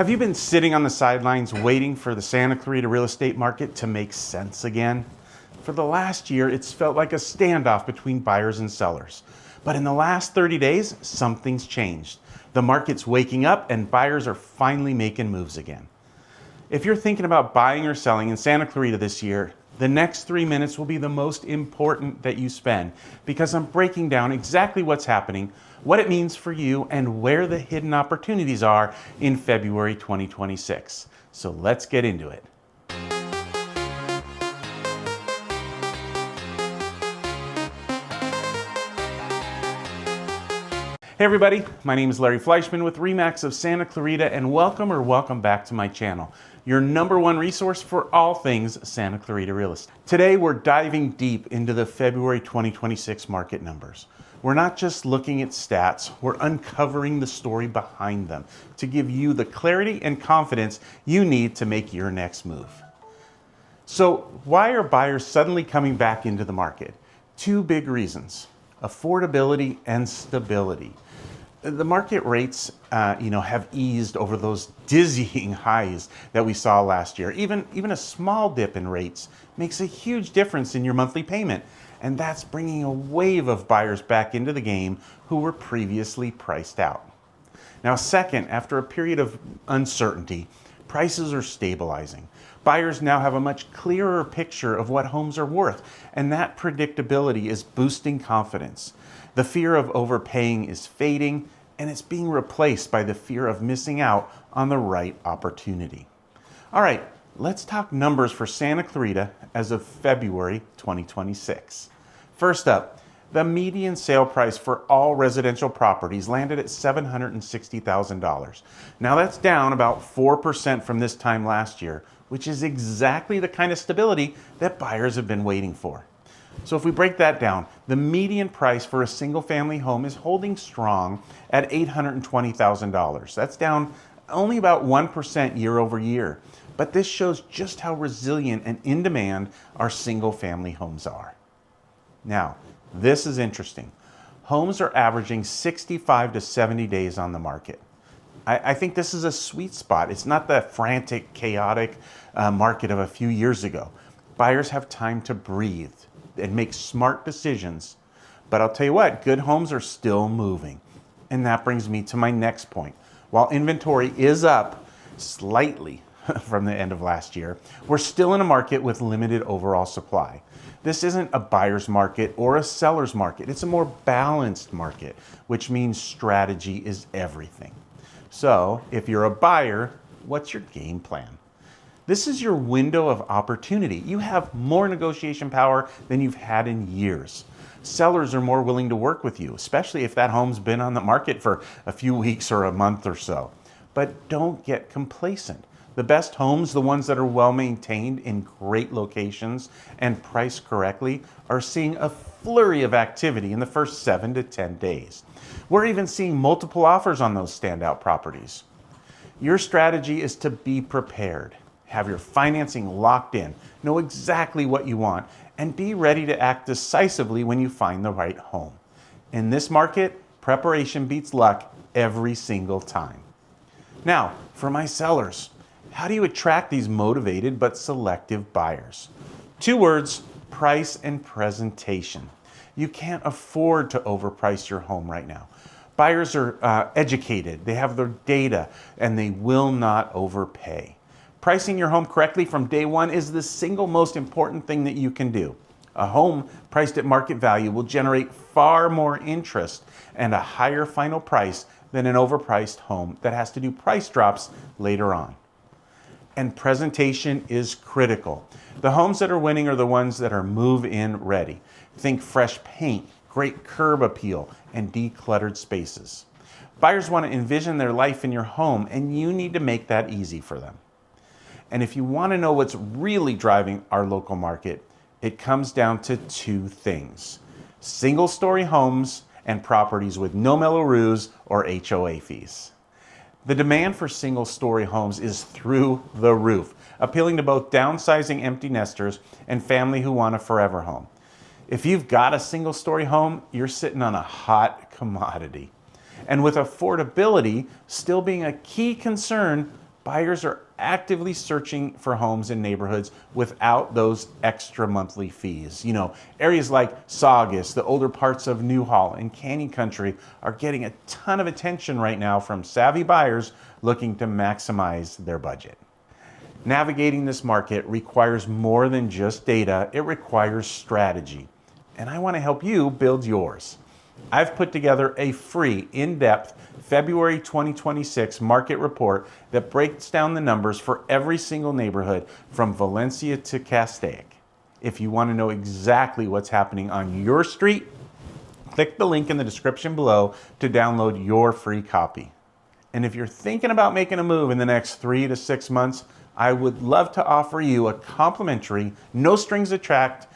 Have you been sitting on the sidelines waiting for the Santa Clarita real estate market to make sense again? For the last year, it's felt like a standoff between buyers and sellers. But in the last 30 days, something's changed. The market's waking up and buyers are finally making moves again. If you're thinking about buying or selling in Santa Clarita this year, the next 3 minutes will be the most important that you spend because I'm breaking down exactly what's happening, what it means for you, and where the hidden opportunities are in February 2026. So let's get into it. Hey everybody, my name is Larry Fleischman with REMAX of Santa Clarita, and welcome back to my channel, your #1 resource for all things Santa Clarita real estate. Today we're diving deep into the February 2026 market numbers. We're not just looking at stats, we're uncovering the story behind them to give you the clarity and confidence you need to make your next move. So why are buyers suddenly coming back into the market? Two big reasons: affordability and stability. The market rates, have eased over those dizzying highs that we saw last year. Even a small dip in rates makes a huge difference in your monthly payment, and that's bringing a wave of buyers back into the game who were previously priced out. Now, second, after a period of uncertainty, prices are stabilizing. Buyers now have a much clearer picture of what homes are worth, and that predictability is boosting confidence. The fear of overpaying is fading, and it's being replaced by the fear of missing out on the right opportunity. All right, let's talk numbers for Santa Clarita as of February 2026. First up, the median sale price for all residential properties landed at $760,000. Now that's down about 4% from this time last year, which is exactly the kind of stability that buyers have been waiting for. So if we break that down, the median price for a single family home is holding strong at $820,000. That's down only about 1% year over year. But this shows just how resilient and in demand our single family homes are. Now, this is interesting. Homes are averaging 65 to 70 days on the market. I think this is a sweet spot. It's not the frantic, chaotic market of a few years ago. Buyers have time to breathe and make smart decisions. But I'll tell you what, good homes are still moving. And that brings me to my next point. While inventory is up slightly from the end of last year, we're still in a market with limited overall supply. This isn't a buyer's market or a seller's market. It's a more balanced market, which means strategy is everything. So if you're a buyer, what's your game plan? This is your window of opportunity. You have more negotiation power than you've had in years. Sellers are more willing to work with you, especially if that home's been on the market for a few weeks or a month or so. But don't get complacent. The best homes, the ones that are well maintained in great locations and priced correctly, are seeing a flurry of activity in the first 7 to 10 days. We're even seeing multiple offers on those standout properties. Your strategy is to be prepared. Have your financing locked in, know exactly what you want, and be ready to act decisively when you find the right home. In this market, preparation beats luck every single time. Now, for my sellers, how do you attract these motivated but selective buyers? 2 words: price and presentation. You can't afford to overprice your home right now. Buyers are educated, they have their data, and they will not overpay. Pricing your home correctly from day one is the single most important thing that you can do. A home priced at market value will generate far more interest and a higher final price than an overpriced home that has to do price drops later on. And presentation is critical. The homes that are winning are the ones that are move-in ready. Think fresh paint, great curb appeal, and decluttered spaces. Buyers want to envision their life in your home, and you need to make that easy for them. And if you want to know what's really driving our local market, it comes down to 2 things: single-story homes and properties with no Mello-Roos or HOA fees. The demand for single-story homes is through the roof, appealing to both downsizing empty nesters and family who want a forever home. If you've got a single-story home, you're sitting on a hot commodity. And with affordability still being a key concern, buyers are actively searching for homes in neighborhoods without those extra monthly fees. You know, areas like Saugus, the older parts of Newhall and Canyon Country are getting a ton of attention right now from savvy buyers looking to maximize their budget. Navigating this market requires more than just data, it requires strategy. And I want to help you build yours. I've put together a free, in-depth February 2026 market report that breaks down the numbers for every single neighborhood from Valencia to Castaic. If you want to know exactly what's happening on your street, click the link in the description below to download your free copy. And if you're thinking about making a move in the next 3 to 6 months, I would love to offer you a complimentary, no strings attached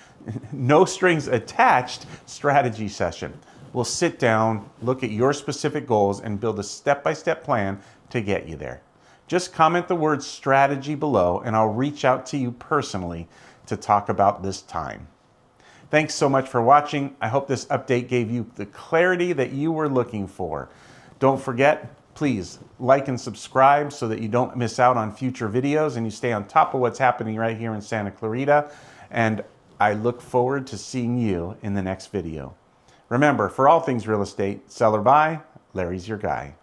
strategy session. We'll sit down, look at your specific goals, and build a step-by-step plan to get you there. Just comment the word strategy below, and I'll reach out to you personally to talk about this time. Thanks so much for watching. I hope this update gave you the clarity that you were looking for. Don't forget, please like and subscribe so that you don't miss out on future videos and you stay on top of what's happening right here in Santa Clarita. And I look forward to seeing you in the next video. Remember, for all things real estate, sell or buy, Larry's your guy.